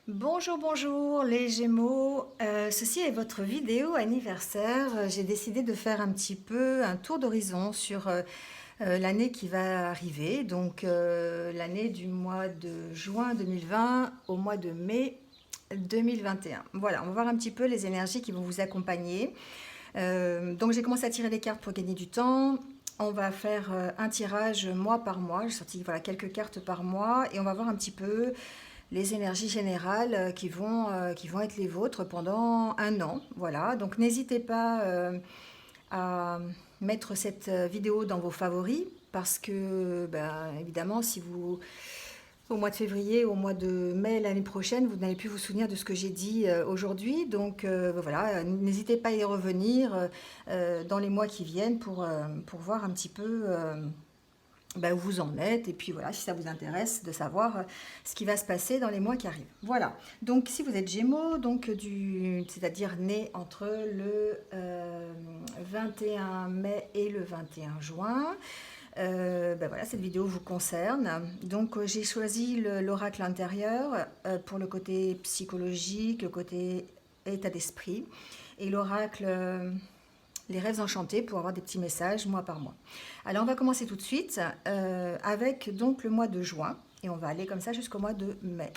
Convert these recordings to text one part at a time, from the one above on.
Bonjour, bonjour les Gémeaux. Ceci est votre vidéo anniversaire. J'ai décidé de faire un petit peu un tour d'horizon sur l'année qui va arriver. Donc l'année du mois de juin 2020 au mois de mai 2021. Voilà, on va voir un petit peu les énergies qui vont vous accompagner. Donc j'ai commencé à tirer les cartes pour gagner du temps. On va faire un tirage mois par mois. J'ai sorti voilà, quelques cartes par mois et on va voir un petit peu les énergies générales qui vont être les vôtres pendant un an. Voilà, donc n'hésitez pas à mettre cette vidéo dans vos favoris parce que, ben, évidemment, si vous, au mois de février, au mois de mai l'année prochaine, vous n'allez plus vous souvenir de ce que j'ai dit aujourd'hui. Donc voilà, n'hésitez pas à y revenir dans les mois qui viennent pour voir un petit peu où vous en êtes et puis voilà, si ça vous intéresse de savoir ce qui va se passer dans les mois qui arrivent. Voilà, donc si vous êtes Gémeaux, donc c'est-à-dire né entre le 21 mai et le 21 juin, voilà, cette vidéo vous concerne. Donc j'ai choisi l'oracle intérieur pour le côté psychologique, le côté état d'esprit, et l'oracle les rêves enchantés pour avoir des petits messages mois par mois. Alors on va commencer tout de suite avec donc le mois de juin et on va aller comme ça jusqu'au mois de mai.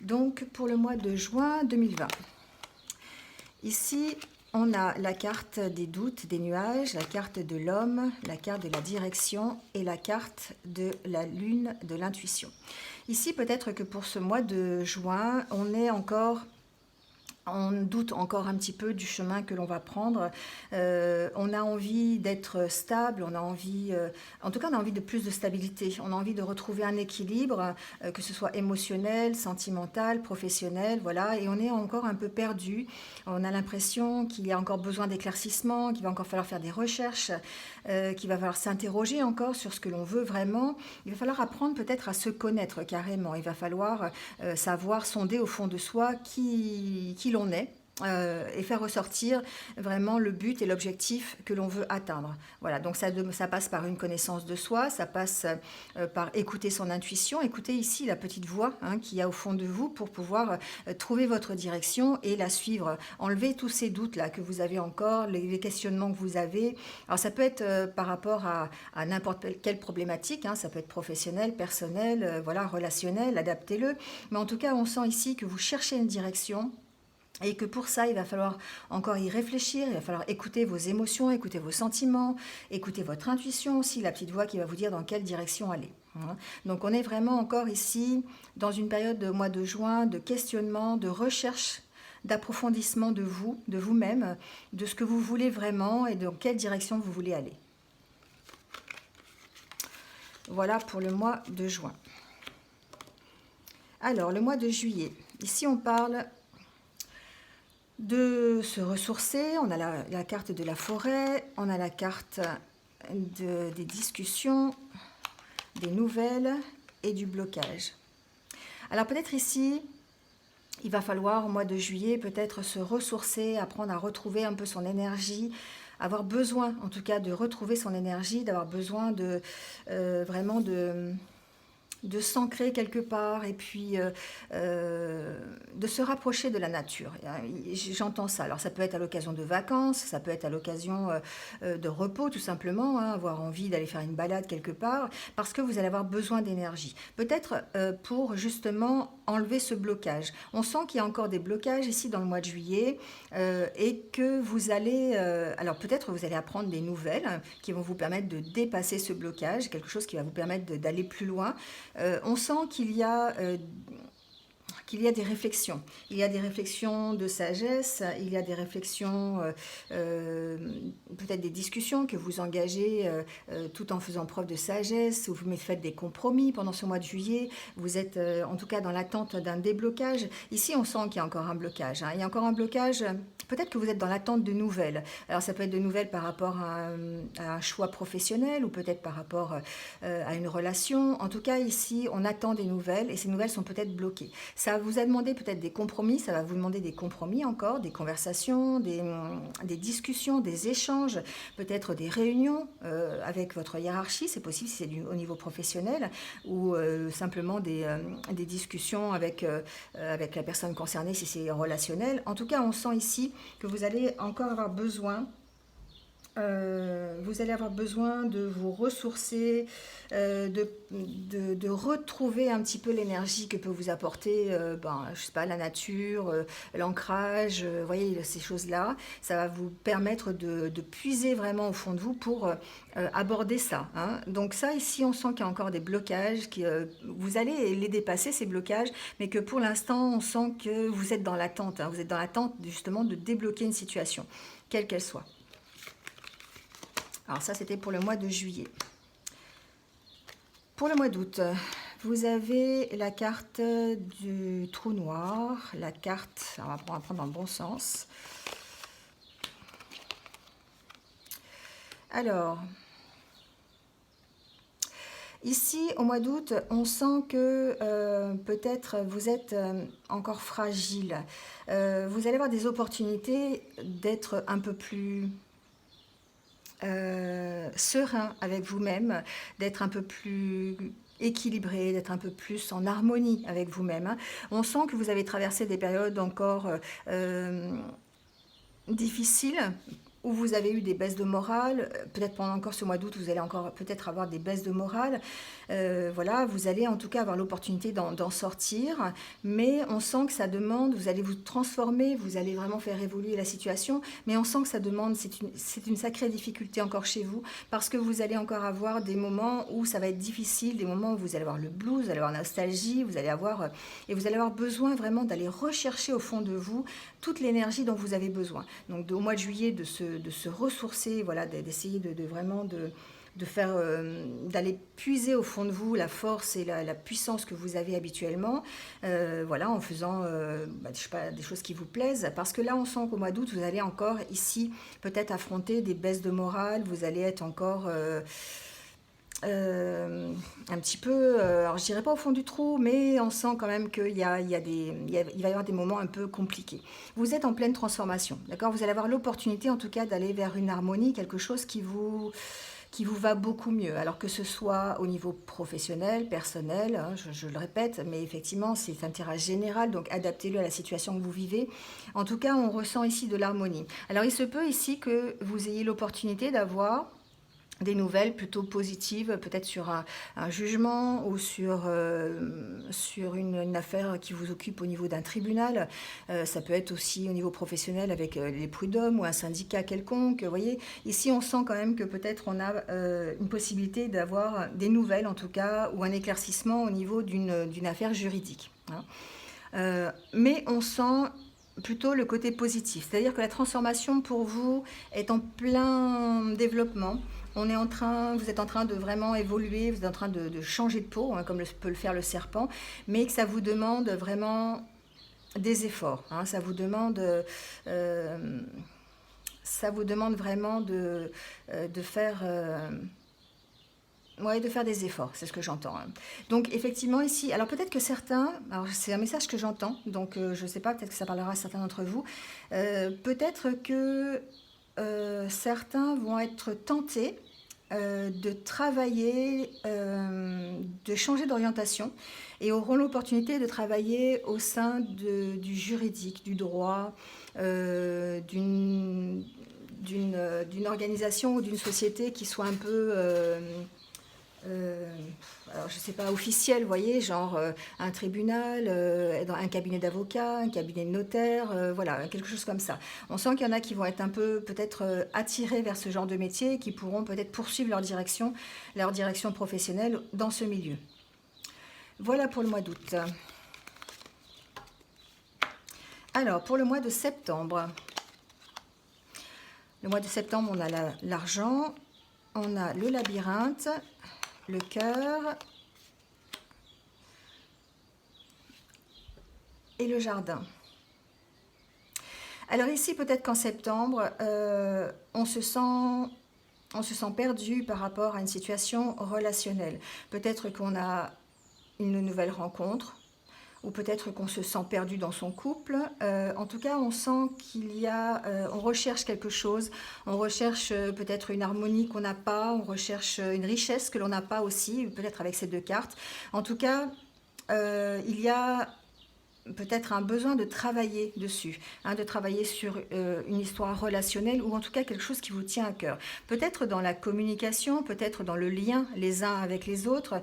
Donc pour le mois de juin 2020, ici on a la carte des doutes, des nuages, la carte de l'homme, la carte de la direction et la carte de la lune, de l'intuition. Ici peut-être que pour ce mois de juin, on doute encore un petit peu du chemin que l'on va prendre. On a envie d'être stable, on a envie, en tout cas, on a envie de plus de stabilité. On a envie de retrouver un équilibre, que ce soit émotionnel, sentimental, professionnel, voilà. Et on est encore un peu perdu. On a l'impression qu'il y a encore besoin d'éclaircissement, qu'il va encore falloir faire des recherches, qu'il va falloir s'interroger encore sur ce que l'on veut vraiment. Il va falloir apprendre peut-être à se connaître carrément. Il va falloir savoir sonder au fond de soi qui l'on est. Et faire ressortir vraiment le but et l'objectif que l'on veut atteindre. Voilà, donc ça passe par une connaissance de soi, ça passe par écouter son intuition, écouter ici la petite voix qu'il y a au fond de vous pour pouvoir trouver votre direction et la suivre. Enlever tous ces doutes-là que vous avez encore, les questionnements que vous avez. Alors ça peut être par rapport à n'importe quelle problématique, ça peut être professionnel, personnel, voilà, relationnel, adaptez-le. Mais en tout cas, on sent ici que vous cherchez une direction. Et que pour ça, il va falloir encore y réfléchir, il va falloir écouter vos émotions, écouter vos sentiments, écouter votre intuition aussi, la petite voix qui va vous dire dans quelle direction aller. Donc on est vraiment encore ici dans une période de mois de juin, de questionnement, de recherche, d'approfondissement de vous, de vous-même, de ce que vous voulez vraiment et dans quelle direction vous voulez aller. Voilà pour le mois de juin. Alors, le mois de juillet. Ici, on parle de se ressourcer. On a la carte de la forêt, on a la carte des discussions, des nouvelles et du blocage. Alors peut-être ici, il va falloir au mois de juillet peut-être se ressourcer, apprendre à retrouver un peu son énergie, avoir besoin en tout cas de retrouver son énergie, d'avoir besoin de vraiment de s'ancrer quelque part et puis de se rapprocher de la nature. J'entends ça. Alors ça peut être à l'occasion de vacances, ça peut être à l'occasion de repos tout simplement, avoir envie d'aller faire une balade quelque part, parce que vous allez avoir besoin d'énergie. Peut-être pour justement enlever ce blocage. On sent qu'il y a encore des blocages ici dans le mois de juillet et que vous allez... alors peut-être vous allez apprendre des nouvelles qui vont vous permettre de dépasser ce blocage, quelque chose qui va vous permettre d'aller plus loin. On sent qu'il y a des réflexions. Il y a des réflexions de sagesse, il y a des réflexions, peut-être des discussions que vous engagez tout en faisant preuve de sagesse, ou vous faites des compromis pendant ce mois de juillet. Vous êtes en tout cas dans l'attente d'un déblocage. Ici, on sent qu'il y a encore un blocage. Il y a encore un blocage. Peut-être que vous êtes dans l'attente de nouvelles. Alors ça peut être de nouvelles par rapport à un choix professionnel ou peut-être par rapport à une relation. En tout cas, ici, on attend des nouvelles et ces nouvelles sont peut-être bloquées. Ça ça vous a demandé peut-être des compromis, ça va vous demander des compromis encore, des conversations, des discussions, des échanges, peut-être des réunions avec votre hiérarchie, c'est possible si c'est au niveau professionnel, ou simplement des discussions avec la personne concernée si c'est relationnel. En tout cas, on sent ici que vous allez encore avoir besoin de vous ressourcer, de retrouver un petit peu l'énergie que peut vous apporter, je sais pas, la nature, l'ancrage, vous voyez, ces choses-là. Ça va vous permettre de puiser vraiment au fond de vous pour aborder ça, hein. Donc ça, ici, on sent qu'il y a encore des blocages, vous allez les dépasser, ces blocages, mais que pour l'instant, on sent que vous êtes dans l'attente, hein. Vous êtes dans l'attente, justement, de débloquer une situation, quelle qu'elle soit. Alors ça, c'était pour le mois de juillet. Pour le mois d'août, vous avez la carte du trou noir, la carte, on va prendre dans le bon sens. Alors, ici, au mois d'août, on sent que peut-être vous êtes encore fragile. Vous allez avoir des opportunités d'être un peu plus serein avec vous-même, d'être un peu plus équilibré, d'être un peu plus en harmonie avec vous-même, hein. On sent que vous avez traversé des périodes encore difficiles, où vous avez eu des baisses de morale, peut-être pendant encore ce mois d'août, vous allez encore peut-être avoir des baisses de morale. Voilà, vous allez en tout cas avoir l'opportunité d'en sortir, mais on sent que ça demande, vous allez vous transformer, vous allez vraiment faire évoluer la situation, mais on sent que ça demande, c'est une sacrée difficulté encore chez vous, parce que vous allez encore avoir des moments où ça va être difficile, des moments où vous allez avoir le blues, vous allez avoir la nostalgie, vous allez avoir besoin vraiment d'aller rechercher au fond de vous toute l'énergie dont vous avez besoin. Donc au mois de juillet, de se ressourcer, voilà, d'essayer de vraiment d'aller puiser au fond de vous la force et la puissance que vous avez habituellement, voilà, en faisant je sais pas, des choses qui vous plaisent, parce que là on sent qu'au mois d'août vous allez encore ici peut-être affronter des baisses de morale, vous allez être encore un petit peu, alors je dirais pas au fond du trou, mais on sent quand même qu'il va y avoir des moments un peu compliqués. Vous êtes en pleine transformation, d'accord? Vous allez avoir l'opportunité en tout cas d'aller vers une harmonie, quelque chose qui vous va beaucoup mieux, alors que ce soit au niveau professionnel, personnel, hein, je le répète, mais effectivement c'est un tirage général, donc adaptez-le à la situation que vous vivez. En tout cas, on ressent ici de l'harmonie. Alors il se peut ici que vous ayez l'opportunité d'avoir des nouvelles plutôt positives, peut-être sur un jugement ou sur une affaire qui vous occupe au niveau d'un tribunal. Ça peut être aussi au niveau professionnel avec les prud'hommes ou un syndicat quelconque. Vous voyez, ici on sent quand même que peut-être on a une possibilité d'avoir des nouvelles en tout cas, ou un éclaircissement au niveau d'une affaire juridique, hein. Mais on sent plutôt le côté positif, c'est-à-dire que la transformation pour vous est en plein développement. Vous êtes en train de vraiment évoluer, vous êtes en train de changer de peau, hein, comme peut le faire le serpent, mais que ça vous demande vraiment des efforts, hein. Ça vous demande vraiment de faire... ouais, de faire des efforts, c'est ce que j'entends, hein. Donc effectivement ici, alors peut-être que certains, alors c'est un message que j'entends, donc je ne sais pas, peut-être que ça parlera à certains d'entre vous, peut-être que certains vont être tentés de travailler, de changer d'orientation, et auront l'opportunité de travailler au sein du juridique, du droit, d'une organisation ou d'une société qui soit un peu... alors je sais pas, officiel, vous voyez, genre un tribunal, un cabinet d'avocats, un cabinet de notaire, voilà, quelque chose comme ça. On sent qu'il y en a qui vont être un peu peut-être attirés vers ce genre de métier et qui pourront peut-être poursuivre leur direction professionnelle dans ce milieu. Voilà pour le mois d'août. Alors, pour le mois de septembre. Le mois de septembre, on a l'argent, on a le labyrinthe, le cœur et le jardin. Alors ici, peut-être qu'en septembre, on se sent perdu par rapport à une situation relationnelle. Peut-être qu'on a une nouvelle rencontre, ou peut-être qu'on se sent perdu dans son couple. En tout cas, on sent qu'il y a, on recherche quelque chose, on recherche peut-être une harmonie qu'on n'a pas, on recherche une richesse que l'on n'a pas aussi, peut-être avec ces deux cartes. En tout cas, il y a peut-être un besoin de travailler dessus, hein, de travailler sur une histoire relationnelle ou en tout cas quelque chose qui vous tient à cœur. Peut-être dans la communication, peut-être dans le lien les uns avec les autres.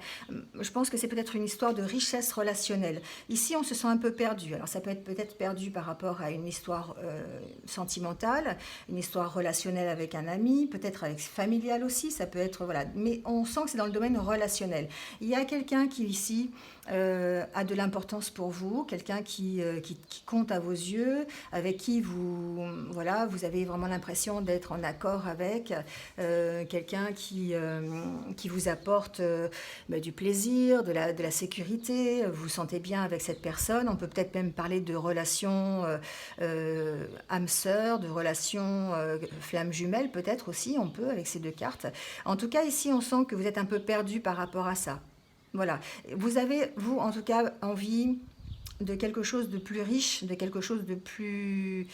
Je pense que c'est peut-être une histoire de richesse relationnelle. Ici, on se sent un peu perdu. Alors ça peut être peut-être perdu par rapport à une histoire sentimentale, une histoire relationnelle avec un ami, peut-être avec familiale aussi, ça peut être, voilà. Mais on sent que c'est dans le domaine relationnel. Il y a quelqu'un qui ici a de l'importance pour vous, quelqu'un qui compte à vos yeux, avec qui vous, voilà, vous avez vraiment l'impression d'être en accord avec, quelqu'un qui vous apporte du plaisir, de la sécurité, vous vous sentez bien avec cette personne. On peut peut-être même parler de relations âme sœur, de relations flamme jumelle peut-être aussi, on peut avec ces deux cartes. En tout cas ici on sent que vous êtes un peu perdu par rapport à ça. Voilà, vous avez, vous, en tout cas, envie de quelque chose de plus riche, de quelque chose de plus,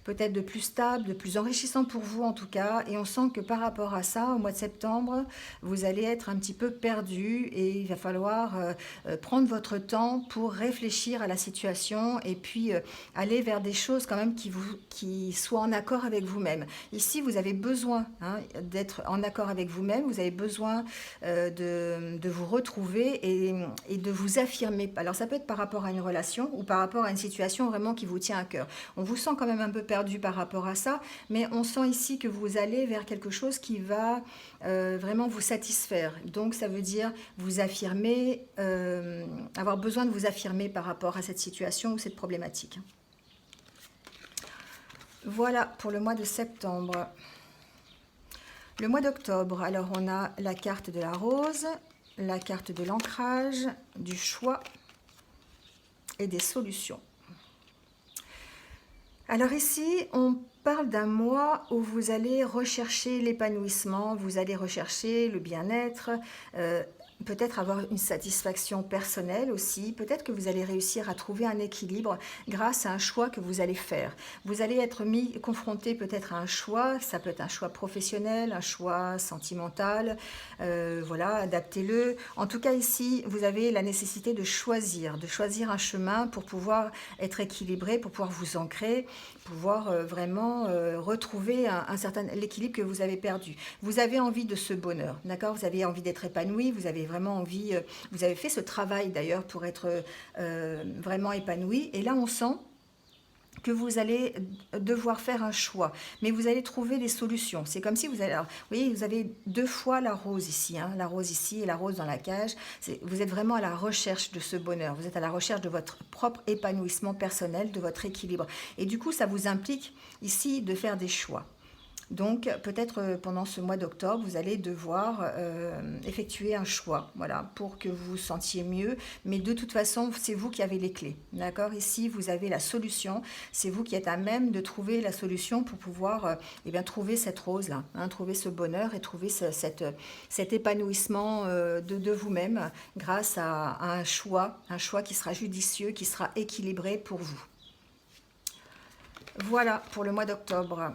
peut-être de plus stable, de plus enrichissant pour vous en tout cas. Et on sent que par rapport à ça, au mois de septembre, vous allez être un petit peu perdu et il va falloir prendre votre temps pour réfléchir à la situation et puis aller vers des choses quand même qui soient en accord avec vous-même. Ici, vous avez besoin d'être en accord avec vous-même, vous avez besoin de vous retrouver et de vous affirmer. Alors ça peut être par rapport à une relation ou par rapport à une situation vraiment qui vous tient à cœur. On vous sent quand même un peu perdu par rapport à ça, mais on sent ici que vous allez vers quelque chose qui va vraiment vous satisfaire. Donc ça veut dire vous affirmer, avoir besoin de vous affirmer par rapport à cette situation ou cette problématique. Voilà pour le mois de septembre. Le mois d'octobre, alors on a la carte de la rose, la carte de l'ancrage, du choix et des solutions. Alors ici, on parle d'un mois où vous allez rechercher l'épanouissement, vous allez rechercher le bien-être, peut-être avoir une satisfaction personnelle aussi, peut-être que vous allez réussir à trouver un équilibre grâce à un choix que vous allez faire. Vous allez être confronté peut-être à un choix, ça peut être un choix professionnel, un choix sentimental, voilà, adaptez-le. En tout cas ici, vous avez la nécessité de choisir un chemin pour pouvoir être équilibré, pour pouvoir vous ancrer, pouvoir vraiment retrouver l'équilibre que vous avez perdu. Vous avez envie de ce bonheur, d'accord? Vous avez envie d'être épanoui, vous avez vraiment envie, vous avez fait ce travail d'ailleurs pour être vraiment épanoui. Et là, on sent que vous allez devoir faire un choix, mais vous allez trouver des solutions. C'est comme si vous allez, alors, vous voyez, vous avez deux fois la rose ici, la rose ici et la rose dans la cage. Vous êtes vraiment à la recherche de ce bonheur, vous êtes à la recherche de votre propre épanouissement personnel, de votre équilibre. Et du coup, ça vous implique ici de faire des choix. Donc peut-être pendant ce mois d'octobre, vous allez devoir effectuer un choix, voilà, pour que vous vous sentiez mieux. Mais de toute façon, c'est vous qui avez les clés, d'accord? Ici, vous avez la solution. C'est vous qui êtes à même de trouver la solution pour pouvoir trouver cette rose-là, trouver ce bonheur et trouver cet épanouissement de vous-même grâce à un choix qui sera judicieux, qui sera équilibré pour vous. Voilà pour le mois d'octobre.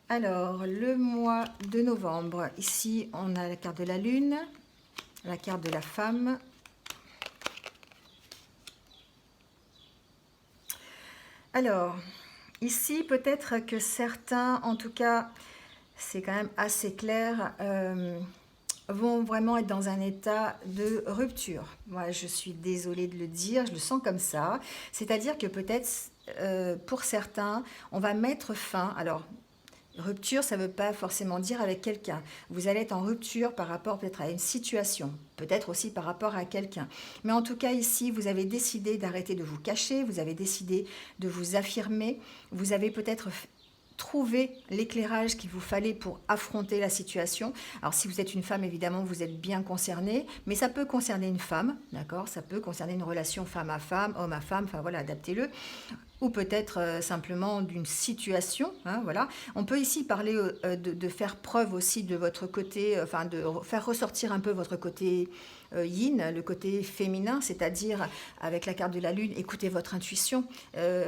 Alors, le mois de novembre, ici, on a la carte de la lune, la carte de la femme. Alors, ici, peut-être que certains, en tout cas, c'est quand même assez clair, vont vraiment être dans un état de rupture. Moi, je suis désolée de le dire, je le sens comme ça. C'est-à-dire que peut-être, pour certains, on va mettre fin... Alors, rupture, ça ne veut pas forcément dire avec quelqu'un. Vous allez être en rupture par rapport peut-être à une situation, peut-être aussi par rapport à quelqu'un. Mais en tout cas, ici, vous avez décidé d'arrêter de vous cacher, vous avez décidé de vous affirmer, vous avez peut-être trouvé l'éclairage qu'il vous fallait pour affronter la situation. Alors si vous êtes une femme, évidemment, vous êtes bien concernée, mais ça peut concerner une femme, d'accord? Ça peut concerner une relation femme à femme, homme à femme, enfin voilà, adaptez-le. Ou peut-être simplement d'une situation, voilà. On peut ici parler de faire preuve aussi de votre côté, de faire ressortir un peu votre côté yin, le côté féminin, c'est-à-dire avec la carte de la lune, écoutez votre intuition,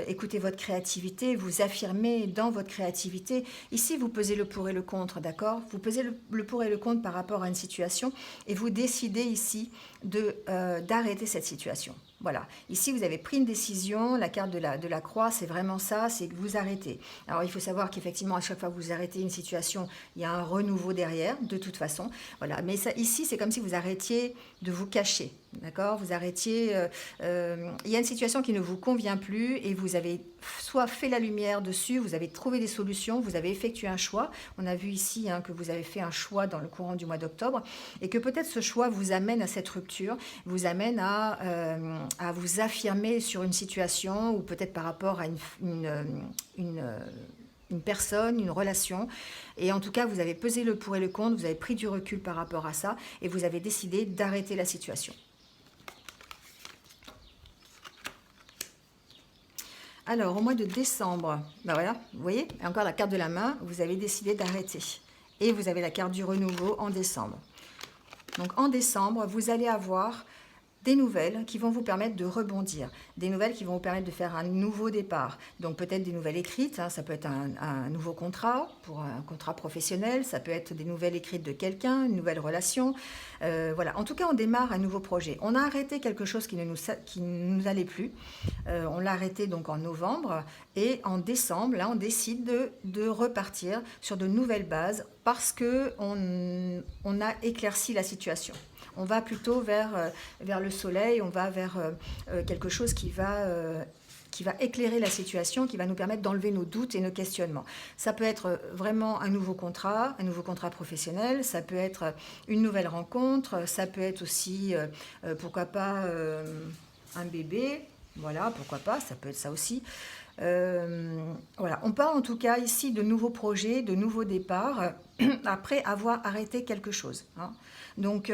écoutez votre créativité, vous affirmez dans votre créativité. Ici, vous pesez le pour et le contre, d'accord? Vous pesez le pour et le contre par rapport à une situation et vous décidez ici d'arrêter cette situation. Voilà, ici vous avez pris une décision, la carte de la croix, c'est vraiment ça, c'est que vous arrêtez. Alors il faut savoir qu'effectivement, à chaque fois que vous arrêtez une situation, il y a un renouveau derrière, de toute façon. Voilà, mais ça, ici, c'est comme si vous arrêtiez de vous cacher, d'accord? Vous arrêtiez, il y a une situation qui ne vous convient plus et vous avez soit fait la lumière dessus, vous avez trouvé des solutions, vous avez effectué un choix. On a vu ici que vous avez fait un choix dans le courant du mois d'octobre et que peut-être ce choix vous amène à cette rupture, vous amène à vous affirmer sur une situation ou peut-être par rapport à une personne, une relation. Et en tout cas, vous avez pesé le pour et le contre, vous avez pris du recul par rapport à ça et vous avez décidé d'arrêter la situation. Alors, au mois de décembre, ben voilà, vous voyez, encore la carte de la main, vous avez décidé d'arrêter. Et vous avez la carte du renouveau en décembre. Donc, en décembre, vous allez avoir des nouvelles qui vont vous permettre de rebondir, des nouvelles qui vont vous permettre de faire un nouveau départ. Donc peut-être des nouvelles écrites, ça peut être un nouveau contrat, pour un contrat professionnel, ça peut être des nouvelles écrites de quelqu'un, une nouvelle relation. Voilà, en tout cas on démarre un nouveau projet. On a arrêté quelque chose qui ne nous allait plus, on l'a arrêté donc en novembre et en décembre, là on décide de repartir sur de nouvelles bases parce qu'on a éclairci la situation. On va plutôt vers le soleil, on va vers quelque chose qui va éclairer la situation, qui va nous permettre d'enlever nos doutes et nos questionnements. Ça peut être vraiment un nouveau contrat professionnel, ça peut être une nouvelle rencontre, ça peut être aussi, pourquoi pas, un bébé, voilà, pourquoi pas, ça peut être ça aussi. Voilà, on parle en tout cas ici de nouveaux projets, de nouveaux départs, après avoir arrêté quelque chose. Donc,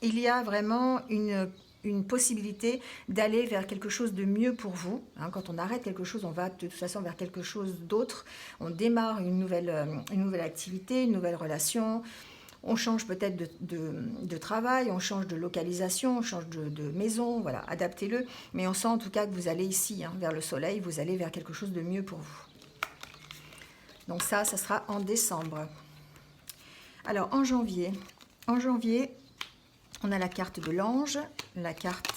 il y a vraiment une possibilité d'aller vers quelque chose de mieux pour vous. Quand on arrête quelque chose, on va de toute façon vers quelque chose d'autre. On démarre une nouvelle activité, une nouvelle relation. On change peut-être de travail, on change de localisation, on change de maison, voilà, adaptez-le. Mais on sent en tout cas que vous allez ici, vers le soleil, vous allez vers quelque chose de mieux pour vous. Donc ça sera en décembre. Alors en janvier, on a la carte de l'ange, la carte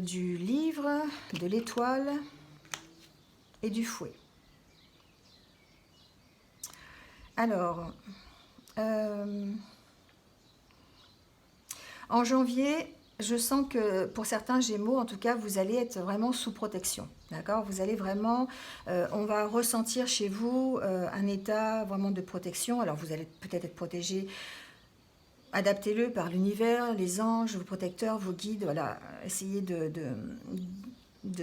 du livre, de l'étoile et du fouet. Alors, en janvier, je sens que pour certains Gémeaux, en tout cas, vous allez être vraiment sous protection. D'accord? Vous allez vraiment, on va ressentir chez vous un état vraiment de protection. Alors, vous allez peut-être être protégé. Adaptez-le par l'univers, les anges, vos protecteurs, vos guides. Voilà, essayez de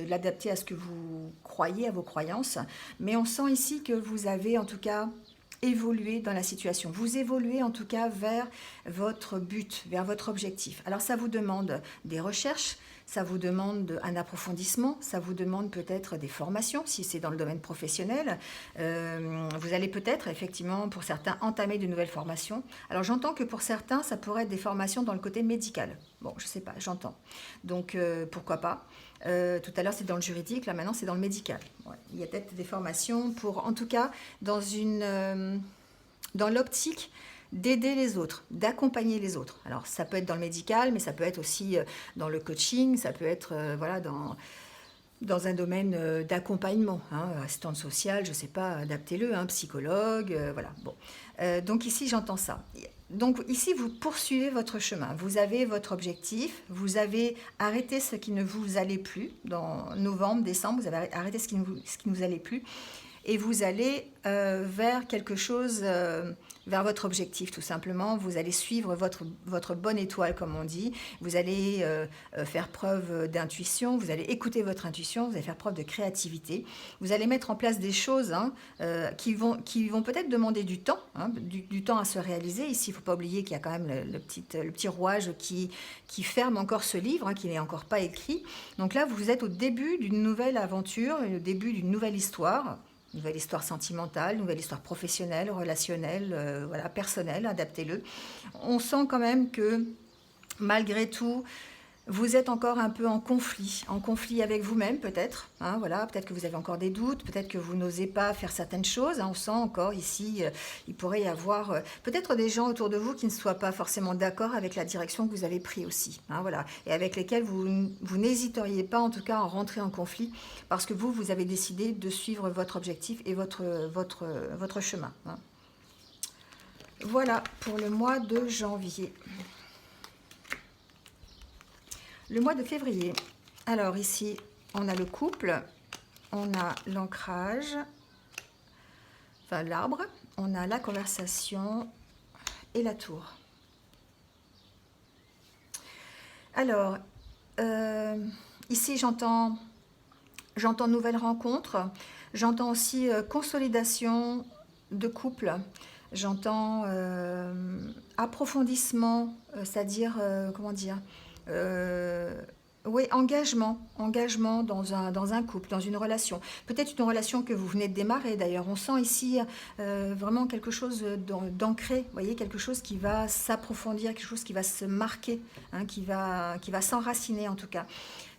l'adapter à ce que vous croyez, à vos croyances. Mais on sent ici que vous avez en tout cas évolué dans la situation. Vous évoluez en tout cas vers votre but, vers votre objectif. Alors ça vous demande des recherches, ça vous demande un approfondissement, ça vous demande peut-être des formations si c'est dans le domaine professionnel. Vous allez peut-être effectivement pour certains entamer de nouvelles formations. Alors j'entends que pour certains ça pourrait être des formations dans le côté médical. Bon, je sais pas, j'entends. Donc pourquoi pas. Tout à l'heure c'est dans le juridique, là maintenant c'est dans le médical. Ouais, il y a peut-être des formations pour, en tout cas, dans l'optique d'aider les autres, d'accompagner les autres. Alors ça peut être dans le médical, mais ça peut être aussi dans le coaching, ça peut être voilà, dans un domaine d'accompagnement, assistante sociale, je ne sais pas, adaptez-le, psychologue, voilà. Bon. Donc ici j'entends ça. Donc ici, vous poursuivez votre chemin. Vous avez votre objectif, vous avez arrêté ce qui ne vous allait plus. Dans novembre, décembre, vous avez arrêté ce qui ne vous allait plus. Et vous allez vers quelque chose, vers votre objectif tout simplement. Vous allez suivre votre bonne étoile, comme on dit. Vous allez faire preuve d'intuition, vous allez écouter votre intuition, vous allez faire preuve de créativité. Vous allez mettre en place des choses qui vont peut-être demander du temps, du temps à se réaliser. Ici, il ne faut pas oublier qu'il y a quand même le petit rouage qui ferme encore ce livre, qui n'est encore pas écrit. Donc là, vous êtes au début d'une nouvelle aventure, au début d'une nouvelle histoire. Nouvelle histoire sentimentale, nouvelle histoire professionnelle, relationnelle, voilà, personnelle, adaptez-le. On sent quand même que malgré tout, vous êtes encore un peu en conflit avec vous-même peut-être, hein, voilà, peut-être que vous avez encore des doutes, peut-être que vous n'osez pas faire certaines choses, hein, on sent encore ici, il pourrait y avoir peut-être des gens autour de vous qui ne soient pas forcément d'accord avec la direction que vous avez prise aussi, hein, voilà, et avec lesquels vous n'hésiteriez pas en tout cas à rentrer en conflit, parce que vous avez décidé de suivre votre objectif et votre chemin, hein. Voilà pour le mois de janvier. Le mois de février. Alors ici, on a le couple, on a l'ancrage, enfin l'arbre, on a la conversation et la tour. Alors, ici j'entends nouvelle rencontre, j'entends aussi consolidation de couple, j'entends approfondissement, c'est-à-dire, comment dire, oui, engagement dans un couple, dans une relation. Peut-être une relation que vous venez de démarrer d'ailleurs. On sent ici vraiment quelque chose d'ancré, vous voyez, quelque chose qui va s'approfondir, quelque chose qui va se marquer, hein, qui va s'enraciner en tout cas.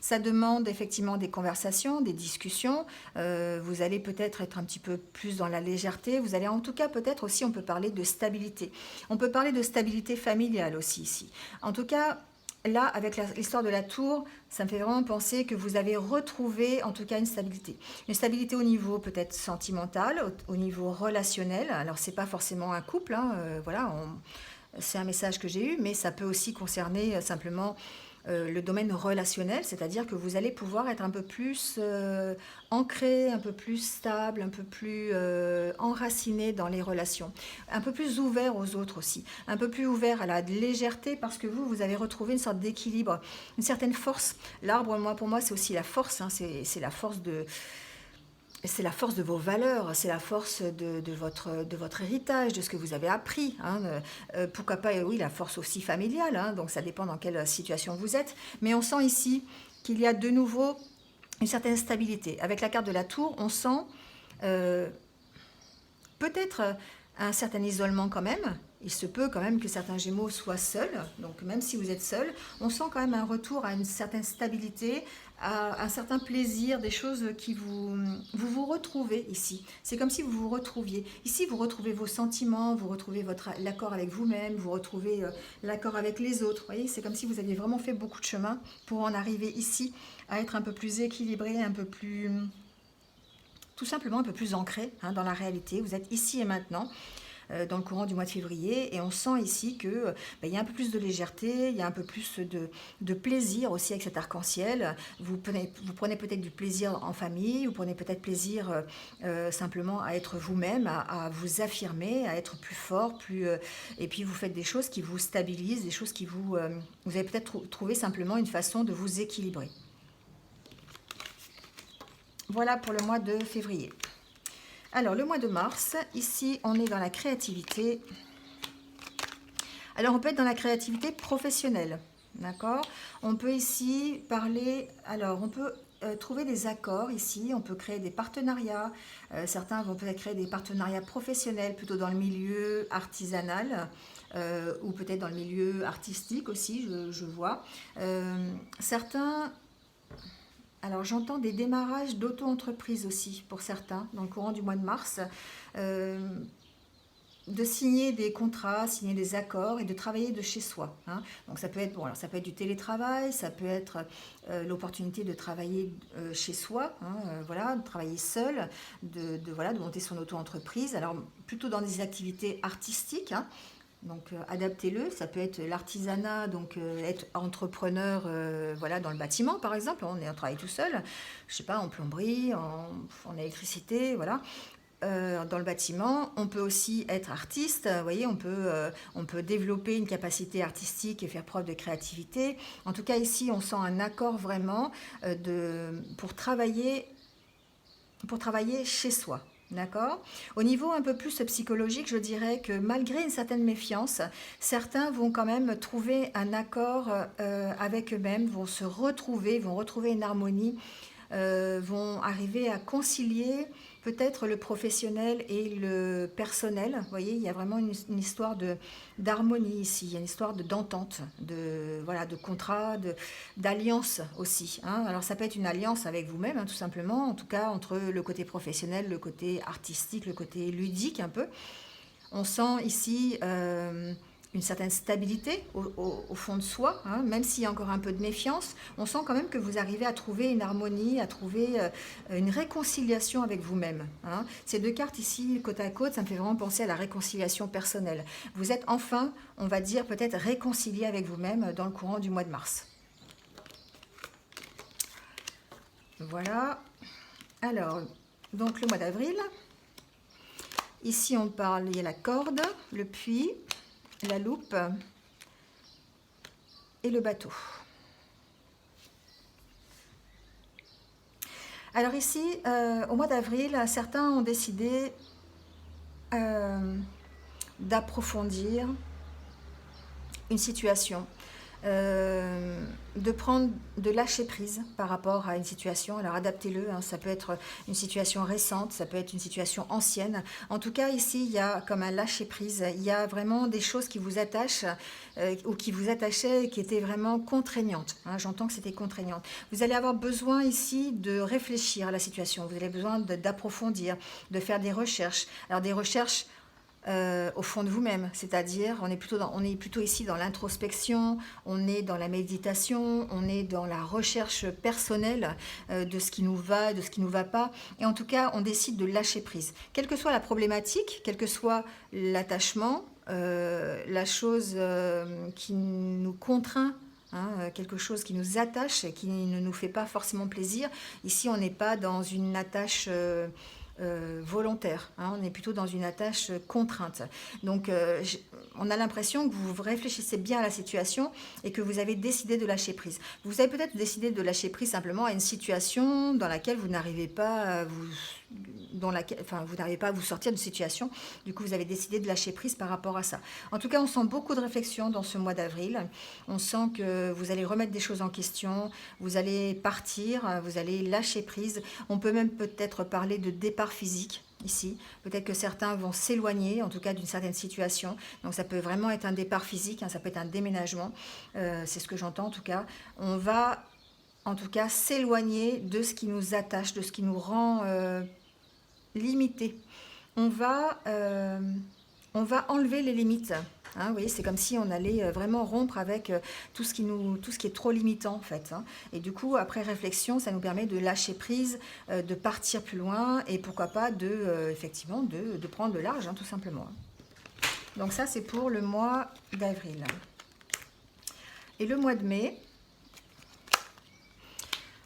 Ça demande effectivement des conversations, des discussions. Vous allez peut-être être un petit peu plus dans la légèreté. Vous allez en tout cas peut-être aussi, on peut parler de stabilité. On peut parler de stabilité familiale aussi ici. En tout cas, là, avec l'histoire de la tour, ça me fait vraiment penser que vous avez retrouvé en tout cas une stabilité. Une stabilité au niveau peut-être sentimental, au niveau relationnel. Alors, c'est pas forcément un couple, hein, voilà, c'est un message que j'ai eu, mais ça peut aussi concerner simplement le domaine relationnel, c'est-à-dire que vous allez pouvoir être un peu plus ancré, un peu plus stable, un peu plus enraciné dans les relations, un peu plus ouvert aux autres aussi, un peu plus ouvert à la légèreté parce que vous avez retrouvé une sorte d'équilibre, une certaine force. L'arbre, pour moi, c'est aussi la force, hein, c'est la force de... C'est la force de vos valeurs, c'est la force de votre héritage, de ce que vous avez appris, hein. Pourquoi pas, oui, la force aussi familiale, hein, donc ça dépend dans quelle situation vous êtes. Mais on sent ici qu'il y a de nouveau une certaine stabilité. Avec la carte de la tour, on sent peut-être un certain isolement quand même. Il se peut quand même que certains Gémeaux soient seuls, donc même si vous êtes seul, on sent quand même un retour à une certaine stabilité, à un certain plaisir, des choses qui vous retrouvez ici. C'est comme si vous vous retrouviez. Ici, vous retrouvez vos sentiments, vous retrouvez l'accord avec vous-même, vous retrouvez l'accord avec les autres. Vous voyez, c'est comme si vous aviez vraiment fait beaucoup de chemin pour en arriver ici à être un peu plus équilibré, un peu plus... tout simplement un peu plus ancré, hein, dans la réalité. Vous êtes ici et maintenant, dans le courant du mois de février, et on sent ici que il y a un peu plus de légèreté, il y a un peu plus de plaisir aussi avec cet arc-en-ciel. Vous prenez peut-être du plaisir en famille, vous prenez peut-être plaisir simplement à être vous-même, à vous affirmer, à être plus fort, et puis vous faites des choses qui vous stabilisent, des choses qui vous avez peut-être trouvé simplement une façon de vous équilibrer. Voilà pour le mois de février. Alors, le mois de mars, ici, on est dans la créativité. Alors, on peut être dans la créativité professionnelle, d'accord? On peut ici parler... Alors, on peut trouver des accords ici, on peut créer des partenariats. Certains vont peut-être créer des partenariats professionnels, plutôt dans le milieu artisanal, ou peut-être dans le milieu artistique aussi, je vois. Certains... Alors j'entends des démarrages d'auto-entreprise aussi pour certains dans le courant du mois de mars, de signer des contrats, signer des accords et de travailler de chez soi, hein. Donc ça peut être, bon, alors ça peut être du télétravail, ça peut être l'opportunité de travailler chez soi, hein, voilà, de travailler seul, voilà, de monter son auto-entreprise. Alors plutôt dans des activités artistiques, hein. Donc adaptez-le, ça peut être l'artisanat, donc être entrepreneur, voilà, dans le bâtiment par exemple, on travaille tout seul, je sais pas, en plomberie, en électricité, voilà. Dans le bâtiment, on peut aussi être artiste, vous voyez, on peut développer une capacité artistique et faire preuve de créativité. En tout cas ici, on sent un accord vraiment pour travailler chez soi. D'accord? Au niveau un peu plus psychologique, je dirais que malgré une certaine méfiance, certains vont quand même trouver un accord avec eux-mêmes, vont retrouver une harmonie, vont arriver à concilier peut-être le professionnel et le personnel. Vous voyez, il y a vraiment une histoire d'harmonie ici, il y a une histoire d'entente, voilà, de contrat, d'alliance aussi. Hein. Alors ça peut être une alliance avec vous-même, hein, tout simplement, en tout cas entre le côté professionnel, le côté artistique, le côté ludique un peu. On sent ici une certaine stabilité au fond de soi, hein, même s'il y a encore un peu de méfiance, on sent quand même que vous arrivez à trouver une harmonie, à trouver une réconciliation avec vous-même. Hein. Ces deux cartes ici, côte à côte, ça me fait vraiment penser à la réconciliation personnelle. Vous êtes enfin, on va dire, peut-être réconcilié avec vous-même dans le courant du mois de mars. Voilà. Alors, donc le mois d'avril. Ici, on parle, il y a la corde, le puits, la loupe et le bateau. Alors ici, au mois d'avril, certains ont décidé d'approfondir une situation, de lâcher prise par rapport à une situation. Alors adaptez-le, hein, ça peut être une situation récente, ça peut être une situation ancienne. En tout cas, ici, il y a comme un lâcher prise. Il y a vraiment des choses qui vous attachent ou qui vous attachaient et qui étaient vraiment contraignantes. Hein, j'entends que c'était contraignant. Vous allez avoir besoin ici de réfléchir à la situation. Vous avez besoin d'approfondir, de faire des recherches. Alors des recherches au fond de vous-même, c'est-à-dire on est plutôt ici dans l'introspection, on est dans la méditation, on est dans la recherche personnelle de ce qui nous va, de ce qui ne nous va pas, et en tout cas on décide de lâcher prise. Quelle que soit la problématique, quel que soit l'attachement, la chose qui nous contraint, hein, quelque chose qui nous attache et qui ne nous fait pas forcément plaisir, ici on n'est pas dans une attache volontaire, hein, on est plutôt dans une attache contrainte. Donc on a l'impression que vous réfléchissez bien à la situation et que vous avez décidé de lâcher prise. Vous avez peut-être décidé de lâcher prise simplement à une situation dans laquelle vous n'arrivez pas à vous sortir de situation. Du coup, vous avez décidé de lâcher prise par rapport à ça. En tout cas, on sent beaucoup de réflexion dans ce mois d'avril. On sent que vous allez remettre des choses en question, vous allez partir, vous allez lâcher prise. On peut même peut-être parler de départ physique ici. Peut-être que certains vont s'éloigner, en tout cas d'une certaine situation. Donc ça peut vraiment être un départ physique, hein, ça peut être un déménagement. C'est ce que j'entends en tout cas. On va en tout cas s'éloigner de ce qui nous attache, de ce qui nous rend limité. On va enlever les limites. Hein, vous voyez, c'est comme si on allait vraiment rompre avec tout ce qui est trop limitant en fait. Hein. Et du coup, après réflexion, ça nous permet de lâcher prise, de partir plus loin et pourquoi pas effectivement de prendre le large, hein, tout simplement. Donc ça, c'est pour le mois d'avril. Et le mois de mai,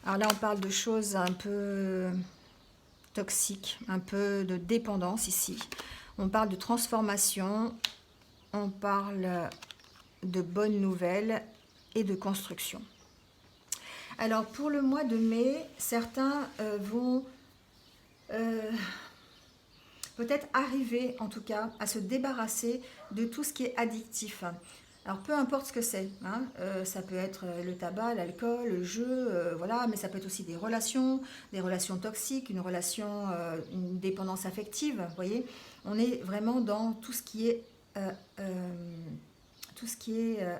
alors là, on parle de choses un peu toxiques, un peu de dépendance ici. On parle de transformation, on parle de bonnes nouvelles et de construction. Alors, pour le mois de mai, certains vont peut-être arriver, en tout cas, à se débarrasser de tout ce qui est addictif. Alors, peu importe ce que c'est, hein, ça peut être le tabac, l'alcool, le jeu, voilà, mais ça peut être aussi des relations toxiques, une dépendance affective, vous voyez. On est vraiment dans tout ce qui est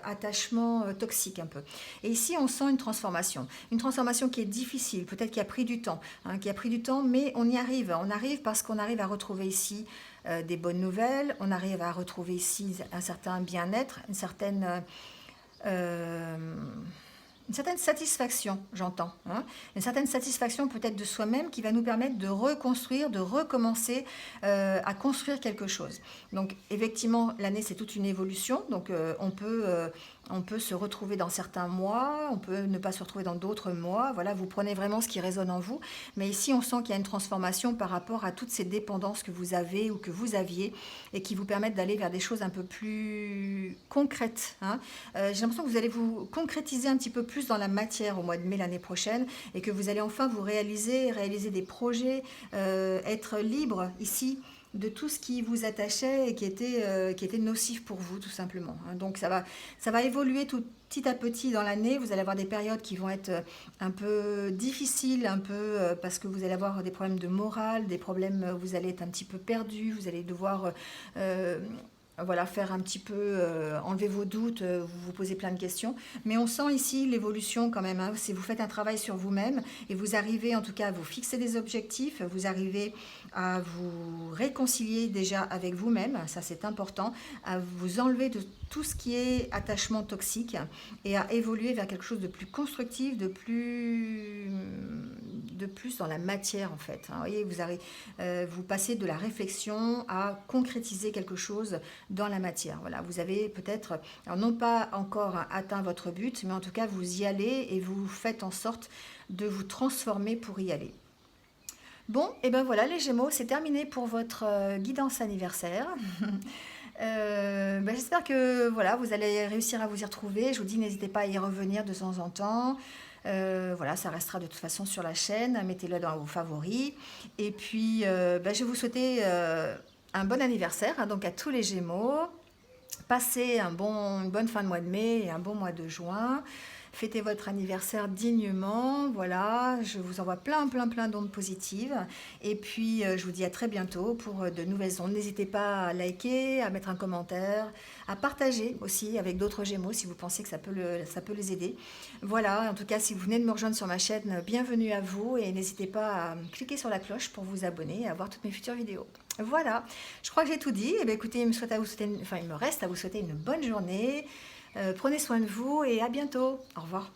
attachement toxique un peu. Et ici, on sent une transformation qui est difficile, peut-être qui a pris du temps, hein, mais on y arrive. On arrive parce qu'on arrive à retrouver ici des bonnes nouvelles, on arrive à retrouver ici un certain bien-être, une certaine satisfaction, j'entends. Hein, une certaine satisfaction peut-être de soi-même qui va nous permettre de reconstruire, de recommencer à construire quelque chose. Donc effectivement, l'année c'est toute une évolution, donc on peut se retrouver dans certains mois, on peut ne pas se retrouver dans d'autres mois. Voilà, vous prenez vraiment ce qui résonne en vous. Mais ici, on sent qu'il y a une transformation par rapport à toutes ces dépendances que vous avez ou que vous aviez et qui vous permettent d'aller vers des choses un peu plus concrètes. Hein. J'ai l'impression que vous allez vous concrétiser un petit peu plus dans la matière au mois de mai l'année prochaine et que vous allez enfin vous réaliser des projets, être libre ici de tout ce qui vous attachait et qui était nocif pour vous, tout simplement. Hein. Donc ça va évoluer tout petit à petit dans l'année. Vous allez avoir des périodes qui vont être un peu difficiles, un peu parce que vous allez avoir des problèmes de morale, des problèmes, vous allez être un petit peu perdu, vous allez devoir voilà, faire un petit peu, enlever vos doutes, vous vous posez plein de questions. Mais on sent ici l'évolution quand même. Hein. Si vous faites un travail sur vous-même et vous arrivez en tout cas à vous fixer des objectifs, vous arrivez à vous réconcilier déjà avec vous-même, ça c'est important, à vous enlever de tout ce qui est attachement toxique et à évoluer vers quelque chose de plus constructif, de plus dans la matière en fait. Hein. Vous voyez, vous passez de la réflexion à concrétiser quelque chose dans la matière. Voilà, vous avez peut-être, alors non pas encore atteint votre but, mais en tout cas vous y allez et vous faites en sorte de vous transformer pour y aller. Bon, et ben voilà les Gémeaux, c'est terminé pour votre guidance anniversaire. J'espère que voilà, vous allez réussir à vous y retrouver. Je vous dis, n'hésitez pas à y revenir de temps en temps. Voilà, ça restera de toute façon sur la chaîne. Mettez-le dans vos favoris. Et puis, je vais vous souhaiter un bon anniversaire hein, donc à tous les Gémeaux. Passez une bonne fin de mois de mai et un bon mois de juin. Fêtez votre anniversaire dignement, voilà, je vous envoie plein d'ondes positives. Et puis, je vous dis à très bientôt pour de nouvelles ondes. N'hésitez pas à liker, à mettre un commentaire, à partager aussi avec d'autres Gémeaux si vous pensez que ça peut les aider. Voilà, en tout cas, si vous venez de me rejoindre sur ma chaîne, bienvenue à vous et n'hésitez pas à cliquer sur la cloche pour vous abonner et à voir toutes mes futures vidéos. Voilà, je crois que j'ai tout dit. Eh bien, écoutez, il me reste à vous souhaiter une bonne journée. Prenez soin de vous et à bientôt. Au revoir.